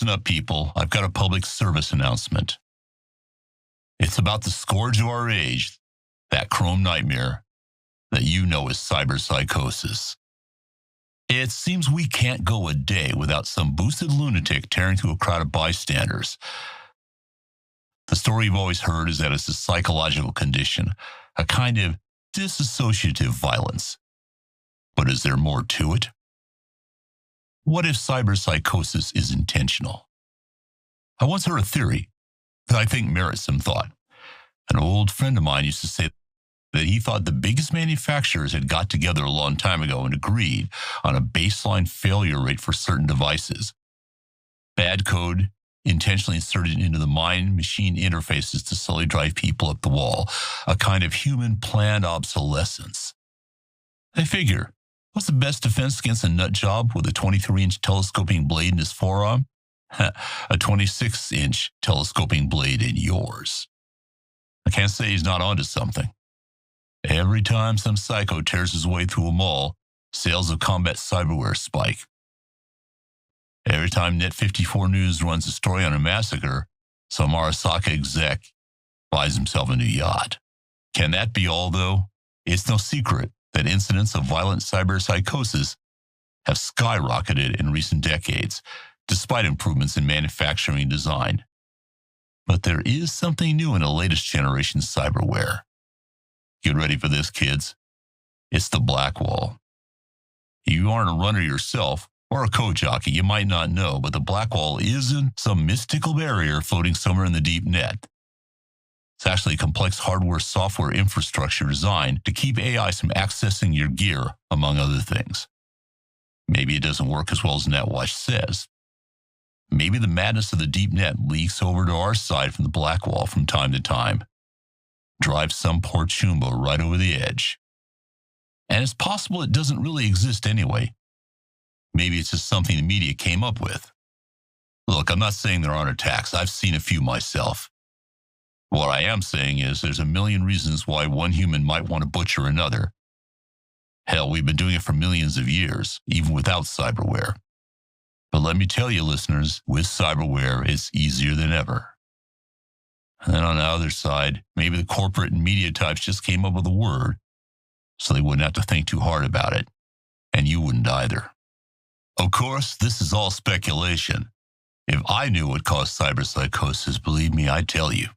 Listen up, people. I've got a public service announcement. It's about the scourge of our age, that chrome nightmare that you know as cyberpsychosis. It seems we can't go a day without some boosted lunatic tearing through a crowd of bystanders. The story you've always heard is that it's a psychological condition, a kind of dissociative violence. But is there more to it? What if cyberpsychosis is intentional? I once heard a theory that I think merits some thought. An old friend of mine used to say that he thought the biggest manufacturers had got together a long time ago and agreed on a baseline failure rate for certain devices. Bad code intentionally inserted into the mind-machine interfaces to slowly drive people up the wall, a kind of human planned obsolescence. I figure, what's the best defense against a nut job with a 23-inch telescoping blade in his forearm? A 26-inch telescoping blade in yours. I can't say he's not onto something. Every time some psycho tears his way through a mall, sales of combat cyberware spike. Every time Net54 News runs a story on a massacre, some Arasaka exec buys himself a new yacht. Can that be all, though? It's no secret that incidents of violent cyberpsychosis have skyrocketed in recent decades, despite improvements in manufacturing and design. But there is something new in the latest generation cyberware. Get ready for this, kids. It's the black wall. If you aren't a runner yourself, or a code jockey, you might not know, but the black wall isn't some mystical barrier floating somewhere in the deep net. It's actually a complex hardware-software infrastructure designed to keep AI from accessing your gear, among other things. Maybe it doesn't work as well as NetWatch says. Maybe the madness of the deep net leaks over to our side from the black wall from time to time. Drives some poor chumbo right over the edge. And it's possible it doesn't really exist anyway. Maybe it's just something the media came up with. Look, I'm not saying there aren't attacks. I've seen a few myself. What I am saying is there's a million reasons why one human might want to butcher another. Hell, we've been doing it for millions of years, even without cyberware. But let me tell you, listeners, with cyberware, it's easier than ever. And then on the other side, maybe the corporate and media types just came up with a word, so they wouldn't have to think too hard about it. And you wouldn't either. Of course, this is all speculation. If I knew what caused cyberpsychosis, believe me, I'd tell you.